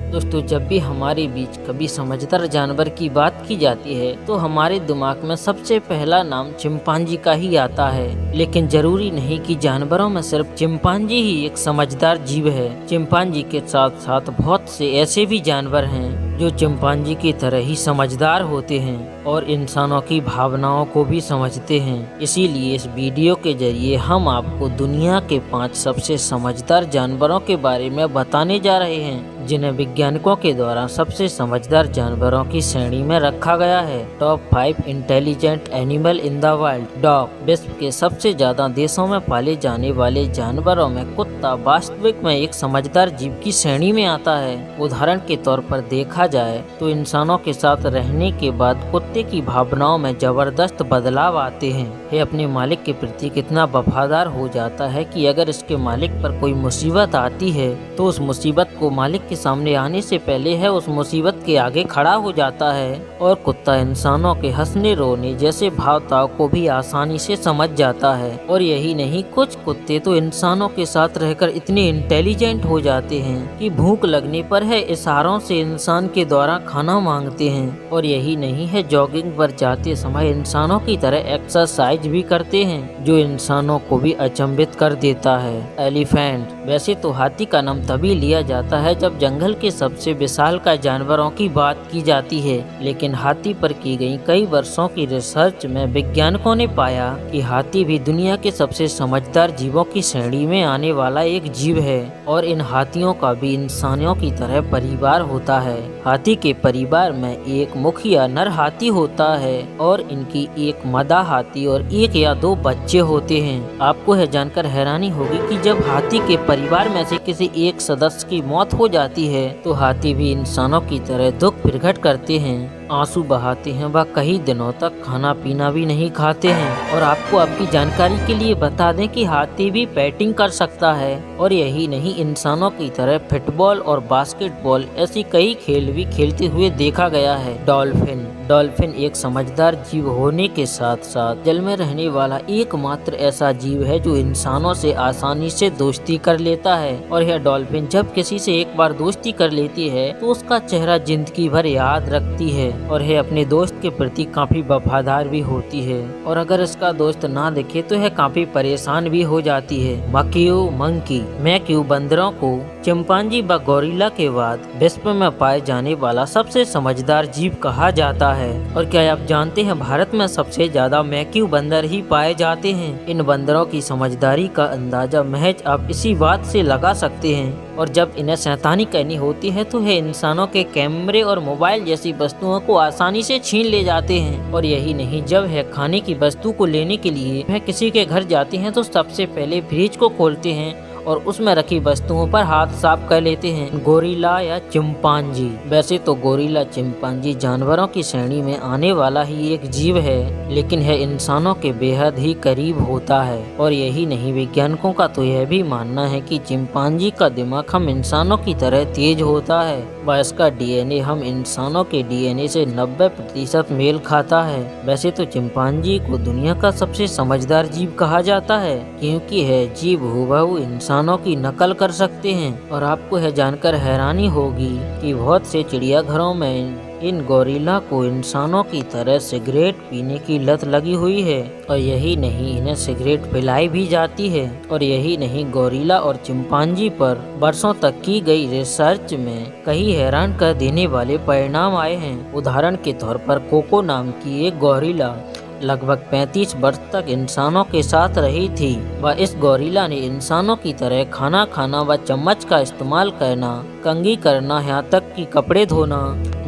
दोस्तों, जब भी हमारे बीच कभी समझदार जानवर की बात की जाती है तो हमारे दिमाग में सबसे पहला नाम चिंपांजी का ही आता है। लेकिन जरूरी नहीं कि जानवरों में सिर्फ चिंपांजी ही एक समझदार जीव है। चिंपांजी के साथ साथ बहुत से ऐसे भी जानवर हैं जो चिंपांजी की तरह ही समझदार होते हैं और इंसानों की भावनाओं को भी समझते हैं। इसीलिए इस वीडियो के जरिए हम आपको दुनिया के 5 सबसे समझदार जानवरों के बारे में बताने जा रहे हैं, जिन्हें वैज्ञानिकों के द्वारा सबसे समझदार जानवरों की श्रेणी में रखा गया है। Top 5 intelligent animal in the world. Dog. विश्व के सबसे ज्यादा देशों में पाले जाने वाले जानवरों में कुत्ता वास्तविक में एक समझदार जीव की श्रेणी में आता है। उदाहरण के तौर पर देखा जाए तो इंसानों के साथ रहने के बाद कुत्ते की भावनाओं में जबरदस्त बदलाव आते हैं। यह अपने मालिक के प्रति कितना वफादार हो जाता है कि अगर इसके मालिक पर कोई मुसीबत आती है तो उस मुसीबत को मालिक के सामने आने से पहले है उस मुसीबत के आगे खड़ा हो जाता है। और कुत्ता इंसानों के हंसने रोने जैसे भावताओं को भी आसानी से समझ जाता है। और यही नहीं, कुछ कुत्ते तो इंसानों के साथ रहकर इतने इंटेलिजेंट हो जाते हैं कि भूख लगने पर है इशारों से इंसान के द्वारा खाना मांगते हैं। और यही नहीं है, जॉगिंग पर जाते समय इंसानों की तरह एक्सरसाइज भी करते हैं, जो इंसानों को भी अचंभित कर देता है। एलिफेंट। वैसे तो हाथी का नाम तभी लिया जाता है जब जंगल के सबसे विशालकाय जानवरों की बात की जाती है, लेकिन हाथी पर की गई कई वर्षों की रिसर्च में वैज्ञानिकों ने पाया कि हाथी भी दुनिया के सबसे समझदार जीवों की श्रेणी में आने वाला एक जीव है। और इन हाथियों का भी इंसानों की तरह परिवार होता है। हाथी के परिवार में एक मुखिया नर हाथी होता है और इनकी एक मादा हाथी और 1 या 2 बच्चे होते हैं। आपको यह जानकर हैरानी होगी कि जब हाथी के परिवार में से किसी एक सदस्य की मौत हो जाती है तो हाथी भी इंसानों की तरह दुख प्रकट करते हैं, आंसू बहाते हैं, वह कई दिनों तक खाना पीना भी नहीं खाते हैं। और आपको आपकी जानकारी के लिए बता दें कि हाथी भी बैटिंग कर सकता है। और यही नहीं, इंसानों की तरह फुटबॉल और बास्केटबॉल ऐसी कई खेल भी खेलते हुए देखा गया है। डॉल्फिन। डॉल्फिन एक समझदार जीव होने के साथ साथ जल में रहने वाला एकमात्र ऐसा जीव है जो इंसानों से आसानी से दोस्ती कर लेता है। और यह डॉल्फिन जब किसी से एक बार दोस्ती कर लेती है तो उसका चेहरा जिंदगी भर याद रखती है और यह अपने दोस्त के प्रति काफी वफादार भी होती है। और अगर इसका दोस्त ना दिखे तो यह काफी परेशान भी हो जाती है। मकीओ मंकी। मैक्यू बंदरों को चिंपांजी व गोरिल्ला के बाद विश्व में पाए जाने वाला सबसे समझदार जीव कहा जाता है। और क्या आप जानते हैं, भारत में सबसे ज्यादा मैक्यू बंदर ही पाए जाते हैं। इन बंदरों की समझदारी का अंदाजा महज आप इसी बात से लगा सकते हैं। और जब इन्हें शैतानी करनी होती है तो ये इंसानों के कैमरे और मोबाइल जैसी वस्तुओं को आसानी से छीन ले जाते हैं। और यही नहीं, जब है खाने की वस्तु को लेने के लिए वह किसी के घर जाते हैं तो सबसे पहले फ्रिज को खोलते हैं और उसमें रखी वस्तुओं पर हाथ साफ कर लेते हैं। गोरिल्ला या चिंपांजी। वैसे तो गोरिल्ला चिंपांजी जानवरों की श्रेणी में आने वाला ही एक जीव है, लेकिन यह इंसानों के बेहद ही करीब होता है। और यही नहीं, वैज्ञानिकों का तो यह भी मानना है कि चिंपांजी का दिमाग हम इंसानों की तरह तेज होता है व इसका डीएनए हम इंसानों के डीएनए से 90% मेल खाता है। वैसे तो चिंपांजी को दुनिया का सबसे समझदार जीव कहा जाता है, क्योंकि यह जीव हूबहू इंसानों की नकल कर सकते हैं। और आपको यह जानकर हैरानी होगी कि बहुत से चिड़ियाघरों में इन गोरिल्ला को इंसानों की तरह सिगरेट पीने की लत लगी हुई है। और यही नहीं, इन्हें सिगरेट पिलाई भी जाती है। और यही नहीं, गोरिल्ला और चिंपांजी पर वर्षों तक की गई रिसर्च में कई हैरान कर देने वाले परिणाम आए हैं। उदाहरण के तौर पर कोको नाम की एक गोरिल्ला लगभग 35 वर्ष तक इंसानों के साथ रही थी। व इस गोरिल्ला ने इंसानों की तरह खाना खाना व चम्मच का इस्तेमाल करना, कंघी करना, यहाँ तक कि कपड़े धोना,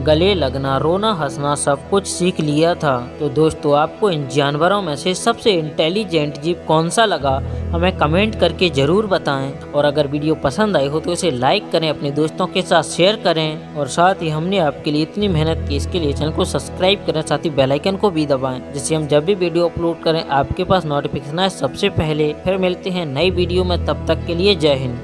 गले लगना, रोना, हंसना सब कुछ सीख लिया था। तो दोस्तों, आपको इन जानवरों में से सबसे इंटेलिजेंट जीव कौन सा लगा, हमें कमेंट करके जरूर बताएं। और अगर वीडियो पसंद आई हो तो इसे लाइक करें, अपने दोस्तों के साथ शेयर करें। और साथ ही हमने आपके लिए इतनी मेहनत की, इसके लिए चैनल को सब्सक्राइब करें, साथ ही बेल आइकन को भी दबाएं, जिससे हम जब भी वीडियो अपलोड करें आपके पास नोटिफिकेशन आए सबसे पहले। फिर मिलते हैं नई वीडियो में, तब तक के लिए जय हिंद।